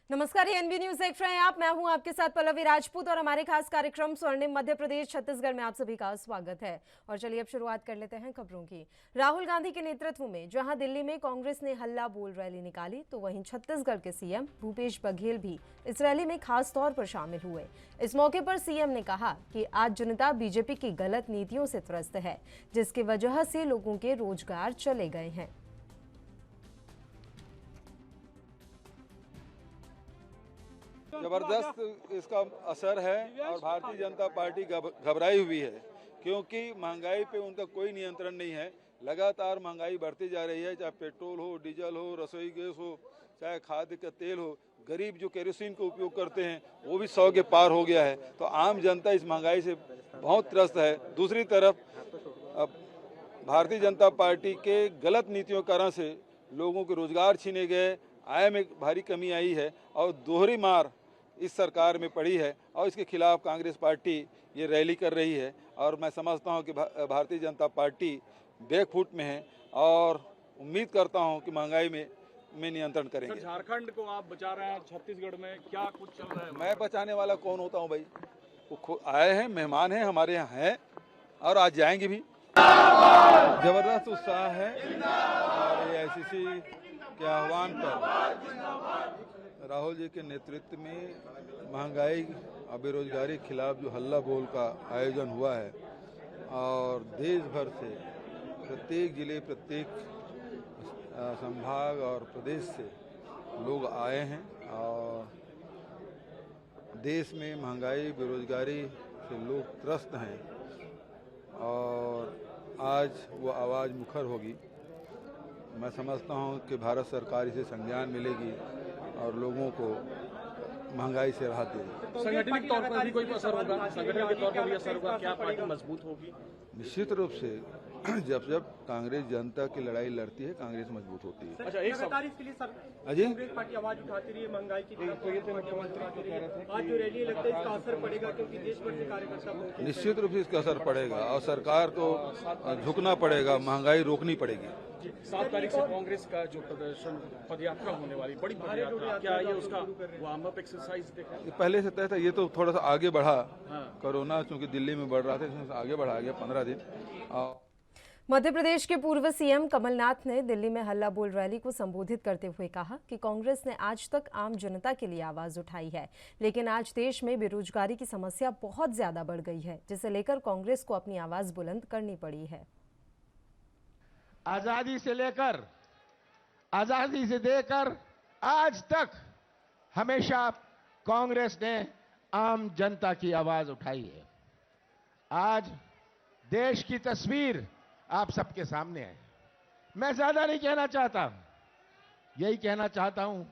नमस्कार, ये NB news देख रहे हैं आप। मैं हूं आपके साथ पल्लवी राजपूत और हमारे खास कार्यक्रम स्वर्णिम मध्य प्रदेश छत्तीसगढ़ में आप सभी का स्वागत है। और चलिए अब शुरुआत कर लेते हैं खबरों की। राहुल गांधी के नेतृत्व में जहां दिल्ली में कांग्रेस ने हल्ला बोल रैली निकाली, तो वहीं छत्तीसगढ़ के सीएम भूपेश बघेल भी इस रैली में खास तौर पर शामिल हुए। इस मौके पर सीएम ने कहा कि आज जनता बीजेपी की गलत नीतियों से त्रस्त है, जिसकी वजह से लोगों के रोजगार चले गए हैं। जबरदस्त इसका असर है और भारतीय जनता पार्टी घबराई हुई है, क्योंकि महंगाई पे उनका कोई नियंत्रण नहीं है। लगातार महंगाई बढ़ती जा रही है, चाहे पेट्रोल हो, डीजल हो, रसोई गैस हो, चाहे खाद्य का तेल हो। गरीब जो केरोसिन का उपयोग करते हैं वो भी 100 के पार हो गया है। तो आम जनता इस महंगाई से बहुत त्रस्त है। दूसरी तरफ अब भारतीय जनता पार्टी के गलत नीतियों के कारण से लोगों के रोजगार छीने गए, आय में भारी कमी आई है और दोहरी मार इस सरकार में पड़ी है। और इसके खिलाफ कांग्रेस पार्टी ये रैली कर रही है और मैं समझता हूं कि भारतीय जनता पार्टी बैकफुट में है और उम्मीद करता हूं कि महंगाई में नियंत्रण करेंगे। झारखंड को आप बचा रहे हैं, छत्तीसगढ़ में क्या कुछ चल रहा है? मैं बचाने वाला कौन होता हूं भाई? वो आए हैं, मेहमान हैं, हमारे यहाँ हैं और आज जाएंगे भी। जबरदस्त उत्साह है और एआईसीसी के आह्वान पर राहुल जी के नेतृत्व में महंगाई और बेरोजगारी के खिलाफ जो हल्ला बोल का आयोजन हुआ है और देश भर से प्रत्येक जिले, प्रत्येक संभाग और प्रदेश से लोग आए हैं और देश में महंगाई, बेरोजगारी से लोग त्रस्त हैं और आज वो आवाज़ मुखर होगी। मैं समझता हूं कि भारत सरकार इसे संज्ञान मिलेगी और लोगों को महंगाई से राहत देगी। संगठनिक तौर पर भी कोई असर होगा? संगठन के तौर पर भी असर होगा? क्या पार्टी मजबूत होगी? निश्चित रूप से जब कांग्रेस जनता की लड़ाई लड़ती है, कांग्रेस मजबूत होती है। अच्छा, एक इसके लिए सर अजय कांग्रेस पार्टी आवाज उठाती रही है, महंगाई की आज जो रैली लगता है इसका असर पड़ेगा, क्योंकि देश भर से कार्यकर्ता निश्चित रूप से इसका असर पड़ेगा और सरकार को झुकना पड़ेगा, महंगाई रोकनी पड़ेगी। 7 तारीख से कांग्रेस का जो प्रदर्शन पदयात्रा होने वाली, बड़ी पदयात्रा, क्या ये उसका वार्म अप एक्सरसाइज देखा? ये पहले से तय था, ये तो थोड़ा सा आगे बढ़ा। कोरोना चूंकि दिल्ली में बढ़ रहा था, इसमें आगे बढ़ा गया 15 दिन। मध्य प्रदेश के पूर्व सीएम कमलनाथ ने दिल्ली में हल्ला बोल रैली को संबोधित करते हुए कहा कि कांग्रेस ने आज तक आम जनता के लिए आवाज उठाई है, लेकिन आज देश में बेरोजगारी की समस्या बहुत ज्यादा बढ़ गई है, जिसे लेकर कांग्रेस को अपनी आवाज बुलंद करनी पड़ी है। आजादी से लेकर, आजादी से देकर आज तक हमेशा कांग्रेस ने आम जनता की आवाज उठाई है। आज देश की तस्वीर आप सबके सामने है। मैं ज्यादा नहीं कहना चाहता, यही कहना चाहता हूं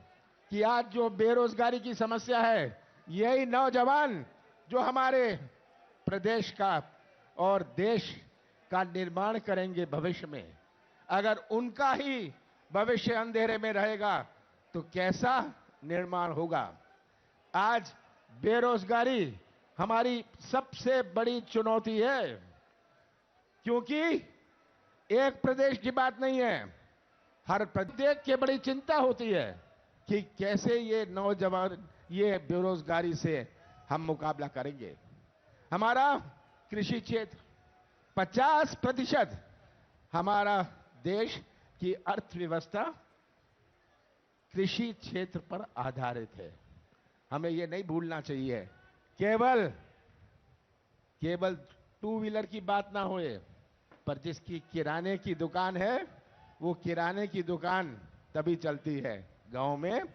कि आज जो बेरोजगारी की समस्या है, यही नौजवान जो हमारे प्रदेश का और देश का निर्माण करेंगे भविष्य में, अगर उनका ही भविष्य अंधेरे में रहेगा तो कैसा निर्माण होगा। आज बेरोजगारी हमारी सबसे बड़ी चुनौती है, क्योंकि एक प्रदेश की बात नहीं है, हर प्रदेश की बड़ी चिंता होती है कि कैसे ये नौजवान ये बेरोजगारी से हम मुकाबला करेंगे। हमारा कृषि क्षेत्र 50% हमारा देश की अर्थव्यवस्था कृषि क्षेत्र पर आधारित है। हमें ये नहीं भूलना चाहिए। केवल 2 व्हीलर की बात ना होए, पर जिसकी किराने की दुकान है, वो किराने की दुकान तभी चलती है गांव में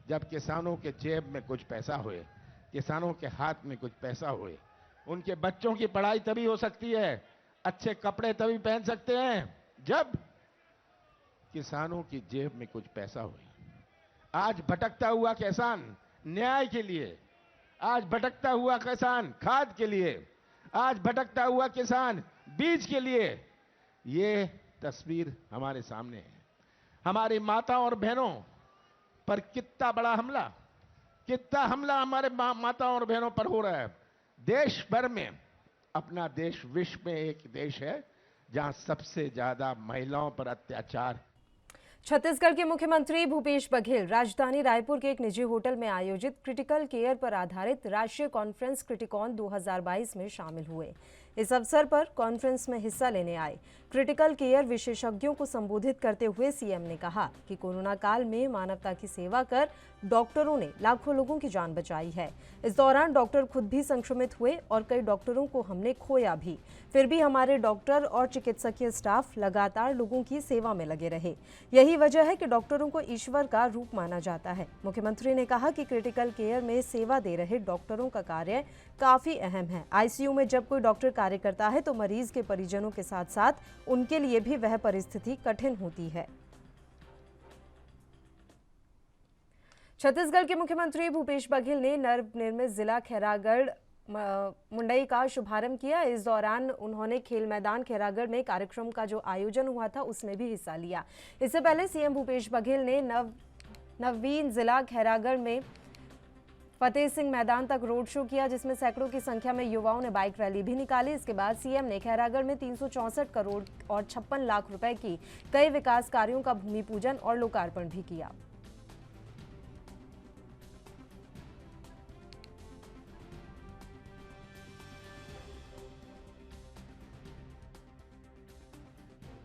जब किसानों के जेब में कुछ पैसा होए, किसानों के हाथ में कुछ पैसा होए। उनके बच्चों की पढ़ाई तभी हो सकती है, अच्छे कपड़े तभी पहन सकते हैं जब किसानों की जेब में कुछ पैसा होए। आज भटकता हुआ किसान न्याय के लिए, आज भटकता हुआ किसान खाद के लिए, आज भटकता हुआ किसान बीज के लिए, ये तस्वीर हमारे सामने है। हमारी माताओं और बहनों पर कितना बड़ा हमला, कितना हमला हमारे माताओं और बहनों पर हो रहा है। देश भर में, अपना देश विश्व में एक देश है जहां सबसे ज्यादा महिलाओं पर अत्याचार छत्तीसगढ़ के मुख्यमंत्री भूपेश बघेल राजधानी रायपुर के एक निजी होटल में आयोजित क्रिटिकल केयर पर आधारित राष्ट्रीय कॉन्फ्रेंस क्रिटिकॉन 2022 में शामिल हुए। इस अवसर पर कॉन्फ्रेंस में हिस्सा लेने आए क्रिटिकल केयर विशेषज्ञों को संबोधित करते हुए सीएम ने कहा कि कोरोना काल में मानवता की सेवा कर डॉक्टरों ने लाखों लोगों की जान बचाई है। इस दौरान डॉक्टर खुद भी संक्रमित हुए और कई डॉक्टरों को हमने खोया भी। फिर भी हमारे डॉक्टर और चिकित्सकीय स्टाफ लगातार लोगों की सेवा में लगे रहे। यही वजह है कि डॉक्टरों को ईश्वर का रूप माना जाता है। मुख्यमंत्री ने कहा कि क्रिटिकल केयर में सेवा दे रहे डॉक्टरों का कार्य काफी अहम है। आईसीयू में जब कोई डॉक्टर कार्य करता है तो मरीज के परिजनों के साथ साथ उनके लिए भी वह परिस्थिति कठिन होती है। छत्तीसगढ़ के मुख्यमंत्री भूपेश बघेल ने नवनिर्मित जिला खैरागढ़ मुंडई का शुभारंभ किया। इस दौरान उन्होंने खेल मैदान खैरागढ़ में कार्यक्रम का जो आयोजन हुआ था उसमें भी हिस्सा लिया। इससे पहले सीएम भूपेश बघेल ने नवीन जिला खैरागढ़ में फतेह सिंह मैदान तक रोड शो किया, जिसमें सैकड़ों की संख्या में युवाओं ने बाइक रैली भी निकाली। इसके बाद सीएम ने खैरागढ़ में 364 करोड़ और 56 लाख रुपए की कई विकास कार्यों का भूमि पूजन और लोकार्पण भी किया।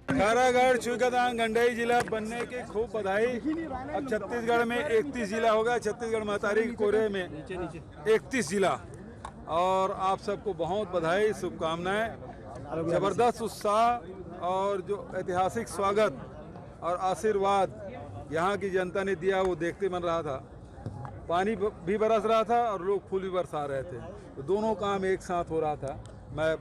खैरागढ़ चुईकदान गंडई जिला बनने की खूब बधाई। अब छत्तीसगढ़ में 31 जिला होगा। छत्तीसगढ़ महतारी के कोरे में 31 जिला। और आप सबको बहुत बधाई, शुभकामनाएं। जबरदस्त उत्साह और जो ऐतिहासिक स्वागत और आशीर्वाद यहाँ की जनता ने दिया वो देखते बन रहा था। पानी भी बरस रहा था और लोग फूल भी बरसा रहे थे, तो दोनों काम एक साथ हो रहा था। मैं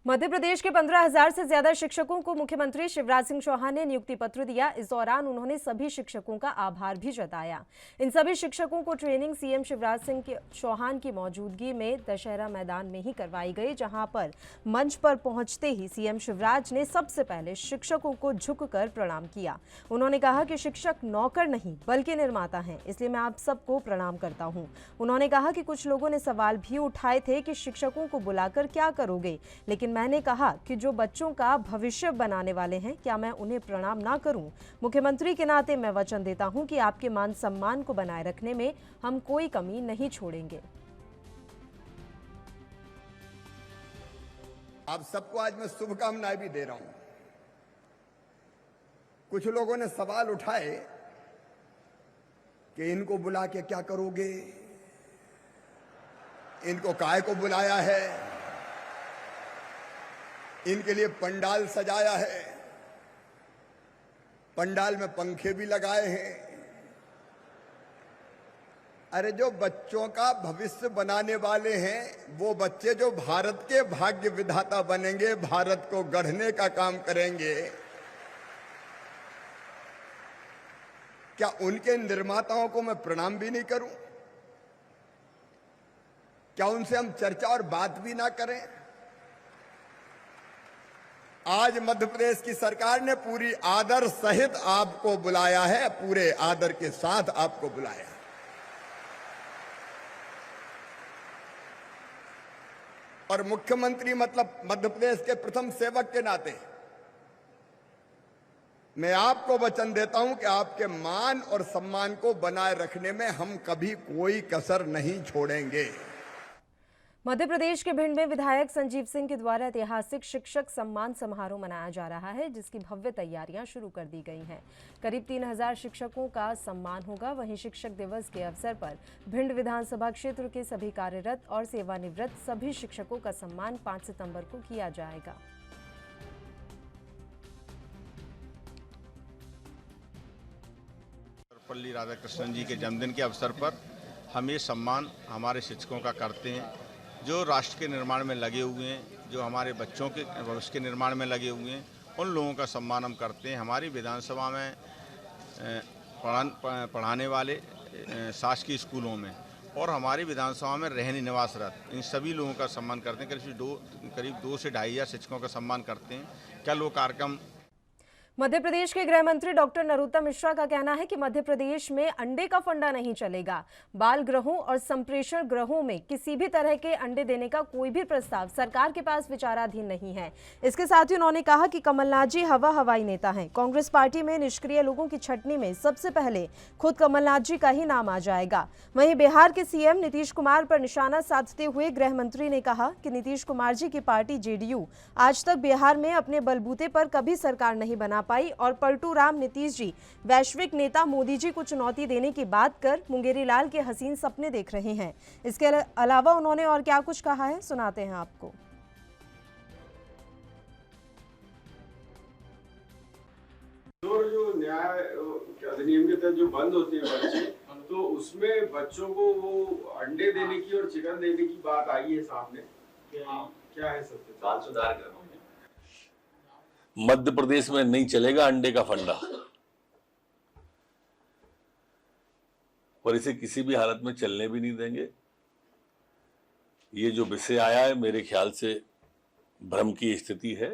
मध्य प्रदेश के 15,000 से ज्यादा शिक्षकों को मुख्यमंत्री शिवराज सिंह चौहान ने नियुक्ति पत्र दिया। इस दौरान उन्होंने सभी शिक्षकों का आभार भी जताया। इन सभी शिक्षकों को ट्रेनिंग सीएम शिवराज सिंह चौहान की मौजूदगी में दशहरा मैदान में ही करवाई गई, जहां पर मंच पर पहुंचते ही सीएम शिवराज ने सबसे पहले शिक्षकों को झुककर प्रणाम किया। उन्होंने कहा कि शिक्षक नौकर नहीं बल्कि निर्माता हैं, इसलिए मैं आप सबको प्रणाम करता हूं। उन्होंने कहा कि कुछ लोगों ने सवाल भी उठाए थे कि शिक्षकों को बुलाकर क्या करोगे, लेकिन मैंने कहा कि जो बच्चों का भविष्य बनाने वाले हैं, क्या मैं उन्हें प्रणाम ना करूं? मुख्यमंत्री के नाते मैं वचन देता हूं कि आपके मान सम्मान को बनाए रखने में हम कोई कमी नहीं छोड़ेंगे। आप सबको आज मैं शुभकामनाएं भी दे रहा हूं। कुछ लोगों ने सवाल उठाए कि इनको बुला के क्या करोगे, इनको काहे को बुलाया है, इनके लिए पंडाल सजाया है, पंडाल में पंखे भी लगाए हैं। अरे जो बच्चों का भविष्य बनाने वाले हैं वो बच्चे जो भारत के भाग्य विधाता बनेंगे, भारत को गढ़ने का काम करेंगे, क्या उनके निर्माताओं को मैं प्रणाम भी नहीं करूं? क्या उनसे हम चर्चा और बात भी ना करें? आज मध्य प्रदेश की सरकार ने पूरी आदर सहित आपको बुलाया है, पूरे आदर के साथ आपको बुलाया है। और मुख्यमंत्री मतलब मध्य प्रदेश के प्रथम सेवक के नाते मैं आपको वचन देता हूं कि आपके मान और सम्मान को बनाए रखने में हम कभी कोई कसर नहीं छोड़ेंगे। मध्य प्रदेश के भिंड में विधायक संजीव सिंह के द्वारा ऐतिहासिक शिक्षक सम्मान समारोह मनाया जा रहा है, जिसकी भव्य तैयारियां शुरू कर दी गई हैं। करीब 3,000 शिक्षकों का सम्मान होगा। वहीं शिक्षक दिवस के अवसर पर भिंड विधानसभा क्षेत्र के सभी कार्यरत और सेवानिवृत्त सभी शिक्षकों का सम्मान 5 सितंबर को किया जाएगा। सर्वपल्ली राधाकृष्णन जी के जन्मदिन के अवसर पर हम ये सम्मान हमारे शिक्षकों का करते हैं, जो राष्ट्र के निर्माण में लगे हुए हैं, जो हमारे बच्चों के भविष्य के निर्माण में लगे हुए हैं, उन लोगों का सम्मान हम करते हैं। हमारी विधानसभा में पढ़ाने वाले शासकीय स्कूलों में और हमारी विधानसभा में रहने निवासरत इन सभी लोगों का सम्मान करते हैं। करीब 2 से 2,500 शिक्षकों का सम्मान करते हैं। क्या लोग कार्यक्रम मध्य प्रदेश के गृह मंत्री डॉक्टर नरोत्तम मिश्रा का कहना है कि मध्य प्रदेश में अंडे का फंडा नहीं चलेगा। बाल गृहों और संप्रेषण गृहों में किसी भी तरह के अंडे देने का कोई भी प्रस्ताव सरकार के पास विचाराधीन नहीं है। इसके साथ ही उन्होंने कहा कि कमलनाथ जी हवाई नेता हैं। कांग्रेस पार्टी में निष्क्रिय लोगों की छटनी में सबसे पहले खुद कमलनाथ जी का ही नाम आ जाएगा। वहीं बिहार के सीएम नीतीश कुमार पर निशाना साधते हुए गृह मंत्री ने कहा कि नीतीश कुमार जी की पार्टी जेडीयू आज तक बिहार में अपने बलबूते पर कभी सरकार नहीं बना पाई और पलटू राम नीतीश जी वैश्विक नेता मोदी जी को चुनौती देने की बात कर मुंगेरी लाल के हसीन सपने देख रहे हैं। इसके अलावा उन्होंने और क्या कुछ कहा है, सुनाते हैं आपको। जो न्याय अधिनियम के तहत जो बंद होते हैं बच्चे, तो उसमें बच्चों को वो अंडे देने की और चिकन देने की बात आई है सामने। क्या है सत्य? बाल सुधार कर मध्य प्रदेश में नहीं चलेगा अंडे का फंडा, और इसे किसी भी हालत में चलने भी नहीं देंगे। ये जो विषय आया है मेरे ख्याल से भ्रम की स्थिति है,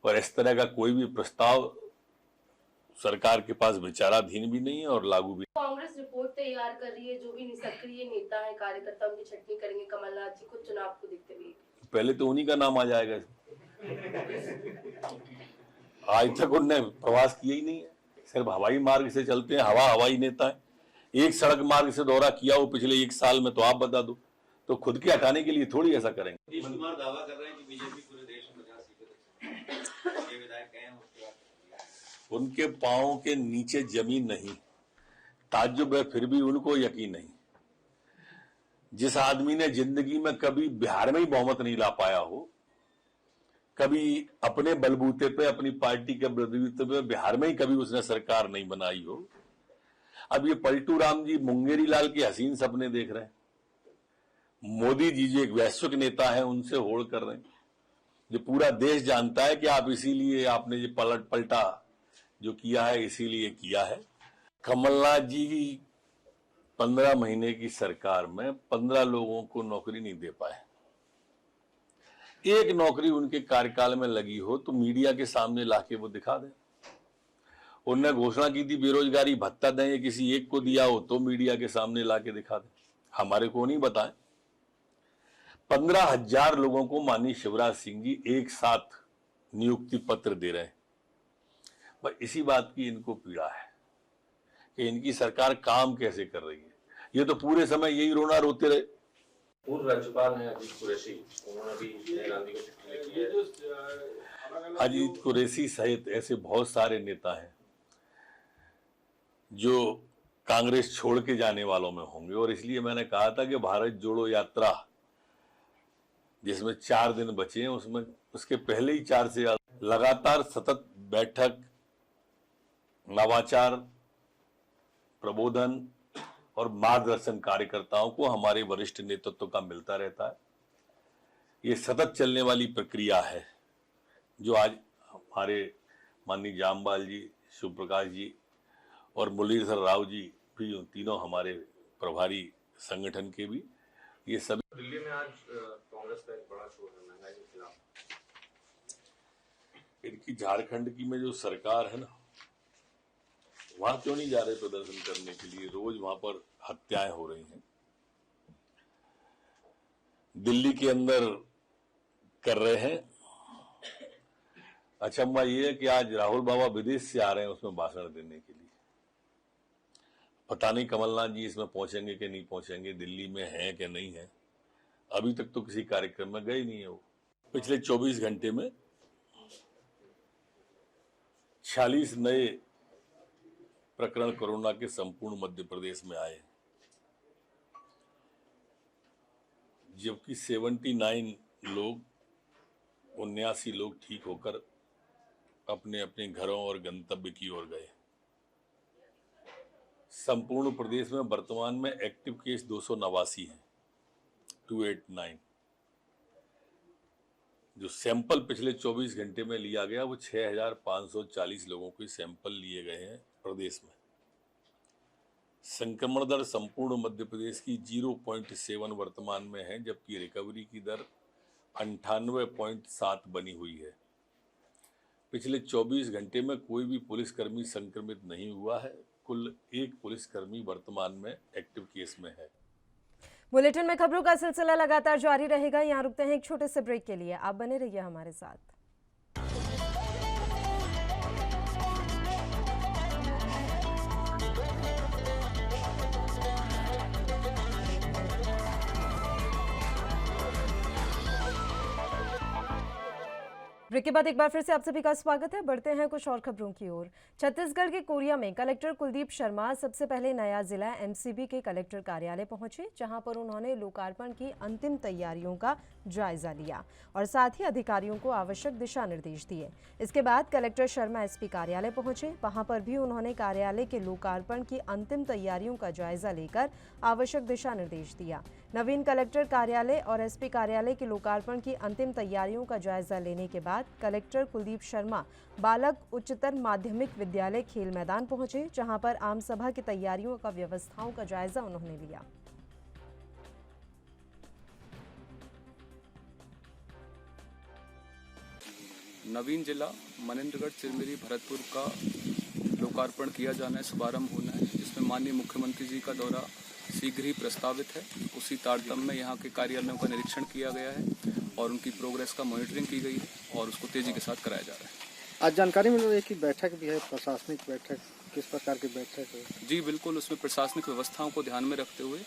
और इस तरह का कोई भी प्रस्ताव सरकार के पास विचाराधीन भी नहीं है और लागू भी। कांग्रेस रिपोर्ट तैयार कर रही है, जो भी सक्रिय नेता है कार्यकर्ता उनकी छटनी करेंगे कमलनाथ जी को चुनाव को देखते हुए। पहले तो उन्हीं का नाम आ जाएगा। आज तक उनने प्रवास किया ही नहीं है, सिर्फ हवाई मार्ग से चलते हैं, हवाई नेता है। एक सड़क मार्ग से दौरा किया हो पिछले 1 साल में, तो आप बता दो, तो खुद के हटाने के लिए थोड़ी ऐसा करेंगे। नीतीश कुमार दावा कर रहे हैं कि बीजेपी पूरे देश में 50 सीटें, ये विधायक कहे हैं उसके बाद उनके पांव के नीचे जमीन नहीं, ताज्जुब है फिर भी उनको यकीन नहीं। जिस आदमी ने जिंदगी में कभी बिहार में ही बहुमत नहीं ला पाया हो, कभी अपने बलबूते पे अपनी पार्टी के बलबूते पे बिहार में ही कभी उसने सरकार नहीं बनाई हो, अब ये पलटू राम जी मुंगेरी लाल के हसीन सपने देख रहे हैं। मोदी जी जो एक वैश्विक नेता है उनसे होड़ कर रहे हैं, जो पूरा देश जानता है कि आप इसीलिए आपने ये पलटा जो किया है इसीलिए किया है। कमलनाथ जी की 15 महीने की सरकार में 15 लोगों को नौकरी नहीं दे पाए। एक नौकरी उनके कार्यकाल में लगी हो तो मीडिया के सामने लाके वो दिखा दें। उन्होंने घोषणा की थी बेरोजगारी भत्ता दें, किसी एक को दिया हो तो मीडिया के सामने लाके दिखा दें, हमारे को नहीं बताएं। 15,000 लोगों को माननीय शिवराज सिंह जी एक साथ नियुक्ति पत्र दे रहे हैं। पर इसी बात की इनको पीड़ा है कि इनकी सरकार काम कैसे कर रही है। ये तो पूरे समय यही रोना रोते रहे। पूर्व राज्यपाल हैं अजीत कुरैशी, उन्होंने भी गांधी को चिट्ठी लिखी है। अजीत कुरैशी सहित ऐसे बहुत सारे नेता हैं जो कांग्रेस छोड़ के जाने वालों में होंगे, और इसलिए मैंने कहा था कि भारत जोड़ो यात्रा जिसमें 4 दिन बचे हैं, उसमें उसके पहले ही 4 से लगातार सतत बैठक, नवाचार, प्रबोधन और मार्गदर्शन कार्यकर्ताओं को हमारे वरिष्ठ नेतृत्व का मिलता रहता है। ये सतत चलने वाली प्रक्रिया है जो आज हमारे माननीय जामवाल जी, शिव प्रकाश जी और मुरलीधर राव जी भी, तीनों हमारे प्रभारी संगठन के भी, ये सभी। दिल्ली में आज कांग्रेस का एक बड़ा शोर है महंगाई के खिलाफ। इनकी झारखंड की में जो सरकार है ना, वहां क्यों नहीं जा रहे प्रदर्शन करने के लिए? रोज वहां पर हत्याएं हो रही हैं। दिल्ली के अंदर कर रहे हैं। अचंभा ये है कि आज राहुल बाबा विदेश से आ रहे हैं उसमें भाषण देने के लिए। पता नहीं कमलनाथ जी इसमें पहुंचेंगे कि नहीं पहुंचेंगे, दिल्ली में हैं कि नहीं है। अभी तक तो किसी कार्यक्रम में गए नहीं है वो। पिछले 24 घंटे में 46 नए प्रकरण कोरोना के संपूर्ण मध्य प्रदेश में आए, जबकि 79 लोग 79 लोग ठीक होकर अपने अपने घरों और गंतव्य की ओर गए। संपूर्ण प्रदेश में वर्तमान में एक्टिव केस 289 हैं, 289। जो सैंपल पिछले 24 घंटे में लिया गया वो 6,540 लोगों के सैंपल लिए गए हैं प्रदेश में। संक्रमण दर संपूर्ण मध्य प्रदेश की 0.7 वर्तमान में है, जबकि रिकवरी की दर 98.7 बनी हुई है। पिछले 24 घंटे में कोई भी पुलिसकर्मी संक्रमित नहीं हुआ है। कुल 1 पुलिसकर्मी वर्तमान में एक्टिव केस में है। बुलेटिन में खबरों का सिलसिला लगातार जारी रहेगा। यहाँ रुकते हैं एक छोटे से ब्रेक के लिए, आप बने रहिए हमारे साथ। ब्रेक के बाद एक बार फिर से आप सभी का स्वागत है। बढ़ते हैं कुछ और खबरों की ओर। छत्तीसगढ़ के कोरिया में कलेक्टर कुलदीप शर्मा सबसे पहले नया जिला एमसीबी के कलेक्टर कार्यालय पहुंचे, जहां पर उन्होंने लोकार्पण की अंतिम तैयारियों का जायजा लिया और साथ ही अधिकारियों को आवश्यक दिशा निर्देश दिए। इसके बाद कलेक्टर शर्मा एसपी कार्यालय पहुंचे, वहां पर भी उन्होंने कार्यालय के लोकार्पण की अंतिम तैयारियों का जायजा लेकर आवश्यक दिशा निर्देश दिया। नवीन कलेक्टर कार्यालय और एसपी कार्यालय के लोकार्पण की अंतिम तैयारियों का जायजा लेने के बाद कलेक्टर कुलदीप शर्मा बालक उच्चतर माध्यमिक विद्यालय खेल मैदान पहुंचे, जहां पर आम सभा की तैयारियों का व्यवस्थाओं का जायजा उन्होंने लिया। नवीन जिला मनेन्द्रगढ़, चिरमिरी, भरतपुर का लोकार्पण किया जाना है, शुभारंभ होना है, जिसमें माननीय मुख्यमंत्री जी का दौरा शीघ्र ही प्रस्तावित है। उसी तारतम्य में यहाँ के कार्यालयों का निरीक्षण किया गया है और उनकी प्रोग्रेस का मॉनिटरिंग की गई है और उसको तेजी के साथ कराया जा रहा है। आज जानकारी मिल रही है कि बैठक भी है, प्रशासनिक बैठक, किस प्रकार की बैठक है? जी बिल्कुल, उसमें प्रशासनिक व्यवस्थाओं को ध्यान में रखते हुए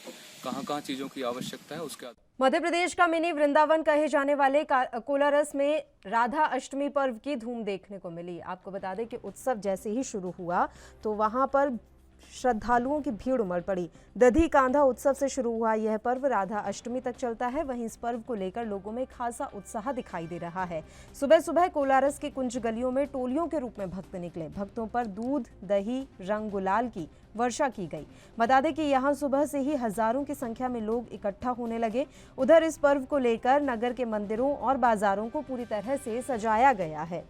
कहाँ चीज़ों की आवश्यकता है उसके मध्य प्रदेश का मिनी वृंदावन कहे जाने वाले कोलारस में राधा अष्टमी पर्व की धूम देखने को मिली। आपको बता दें कि उत्सव जैसे ही शुरू हुआ तो वहां पर श्रद्धालुओं की भीड़ उमड़ पड़ी। दधी कांधा उत्सव से शुरू हुआ यह पर्व राधा अष्टमी तक चलता है। वहीं इस पर्व को लेकर लोगों में खासा उत्साह दिखाई दे रहा है। सुबह सुबह कोलारस की कुंज गलियों में टोलियों के रूप में भक्त निकले। भक्तों पर दूध, दही, रंग गुलाल की वर्षा की गई। बता दें कि यहां सुबह से ही हजारों की संख्या में लोग इकट्ठा होने लगे। उधर इस पर्व को लेकर नगर के मंदिरों और बाजारों को पूरी तरह से सजाया गया है।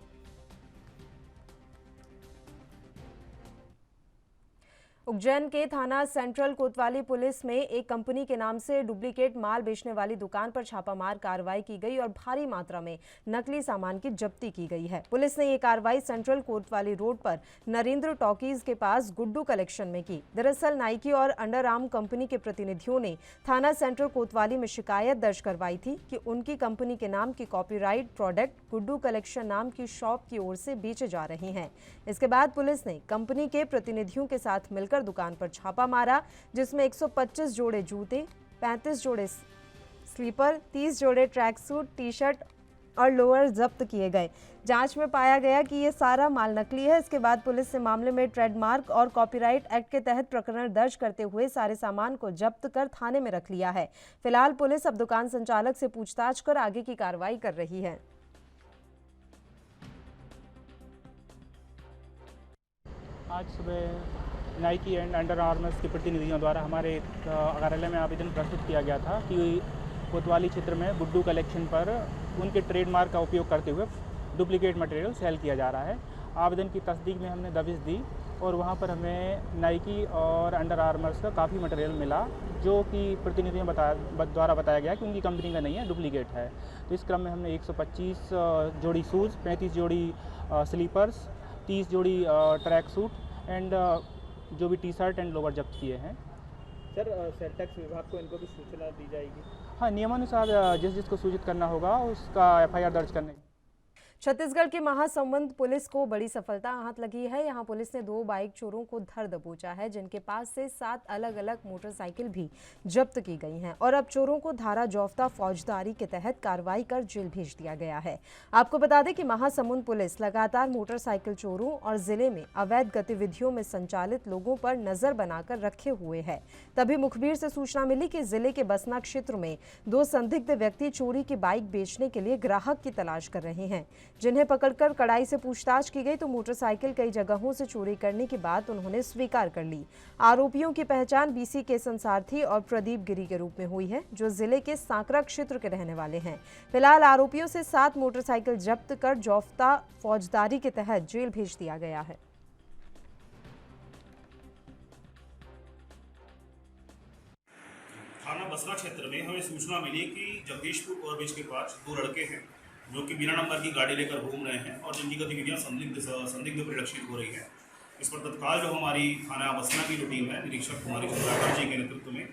उज्जैन के थाना सेंट्रल कोतवाली पुलिस में एक कंपनी के नाम से डुप्लीकेट माल बेचने वाली दुकान पर छापामार कार्रवाई की गई और भारी मात्रा में नकली सामान की जब्ती की गई है। पुलिस ने ये कार्रवाई सेंट्रल कोतवाली रोड पर नरेंद्र टॉकीज के पास गुड्डू कलेक्शन में की। दरअसल नाइकी और अंडर आर्म कंपनी के प्रतिनिधियों ने थाना सेंट्रल कोतवाली में शिकायत दर्ज करवाई थी कि उनकी कंपनी के नाम की कॉपीराइट प्रोडक्ट गुड्डू कलेक्शन नाम की शॉप की ओर से बेचे जा रहे हैं। इसके बाद पुलिस ने कंपनी के प्रतिनिधियों के साथ मिलकर दुकान पर छापा मारा, जिसमें 125 जोड़े जूते, 35 जोड़े स्लीपर, 30 जोड़े ट्रैक सूट, टी शर्ट और लोअर जब्त किए गए। जांच में पाया गया कि ये सारा माल नकली है। इसके बाद पुलिस ने मामले में ट्रेडमार्क और कॉपीराइट एक्ट के तहत प्रकरण दर्ज करते हुए सारे सामान को जब्त कर थाने में रख लिया है। फिलहाल पुलिस अब दुकान संचालक से पूछताछ कर आगे की कार्रवाई कर रही है। आज सुबह नाइकी एंड अंडर आर्मर्स के प्रतिनिधियों द्वारा हमारे कार्यालय में आवेदन प्रस्तुत किया गया था कि कोतवाली क्षेत्र में गुड्डू कलेक्शन पर उनके ट्रेडमार्क का उपयोग करते हुए डुप्लीकेट मटेरियल सेल किया जा रहा है। आवेदन की तस्दीक में हमने दबिश दी और वहां पर हमें नाइकी और अंडर आर्मर्स का काफ़ी मटेरियल मिला, जो कि प्रतिनिधियों द्वारा बताया गया कि उनकी कंपनी का नहीं है, डुप्लीकेट है। तो इस क्रम में हमने 125 जोड़ी शूज़, 35 जोड़ी स्लीपर्स, 30 जोड़ी ट्रैक सूट एंड जो भी टी शर्ट एंड लोअर जब्त किए हैं। सर, सेल टैक्स विभाग को इनको भी सूचना दी जाएगी? हाँ, नियमानुसार जिसको सूचित करना होगा उसका एफआईआर दर्ज करने। छत्तीसगढ़ की महासमुंद पुलिस को बड़ी सफलता हाथ लगी है। यहां पुलिस ने 2 बाइक चोरों को धर दबोचा है, जिनके पास से 7 अलग अलग मोटरसाइकिल भी जब्त की गई हैं और अब चोरों को धारा जौफ्ता फौजदारी के तहत कार्रवाई कर जेल भेज दिया गया है। आपको बता दें कि महासमुंद पुलिस लगातार मोटरसाइकिल चोरों और जिले में अवैध गतिविधियों में संचालित लोगों पर नजर बनाकर रखे हुए है। तभी मुखबिर से सूचना मिली कि जिले के बसना क्षेत्र में 2 संदिग्ध व्यक्ति चोरी की बाइक बेचने के लिए ग्राहक की तलाश कर रहे हैं, जिन्हें पकड़कर कड़ाई से पूछताछ की गई तो मोटरसाइकिल कई जगहों से चोरी करने की बात उन्होंने स्वीकार कर ली। आरोपियों की पहचान बीसी के संसारथी और प्रदीप गिरी के रूप में हुई है, जो जिले के सांकरा क्षेत्र के रहने वाले हैं। फिलहाल आरोपियों से 7 मोटरसाइकिल जब्त कर जौफ्ता फौजदारी के तहत जेल भेज दिया गया है। थाना बसना क्षेत्र में हमें सूचना मिली कि जगदीशपुर ओवरब्रिज के पास 2 लड़के हैं जो कि बिना नंबर की गाड़ी लेकर घूम रहे हैं और जिनकी गतिविधियाँ संदिग्ध परिलक्षित हो रही है। इस पर तत्काल जो हमारी थाना बसना की जो टीम है, निरीक्षक कुमारी चंद्राकर जी के नेतृत्व में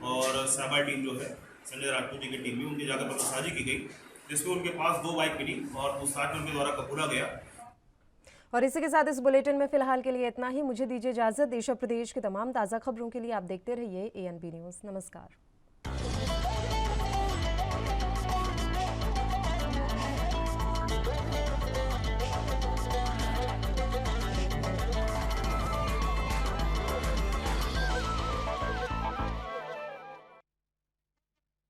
और साइबर टीम जो है संजय राजपूत जी की टीम में, उनकी जाकर पतासाजी की गई, जिसमें उनके पास 2 बाइक मिली और पूछताछ में उनके द्वारा कबूला गया। और इसी के साथ इस बुलेटिन में फिलहाल के लिए इतना ही। मुझे दीजिए इजाजत। देश और प्रदेश की तमाम ताज़ा खबरों के लिए आप देखते रहिए ANP न्यूज़। नमस्कार।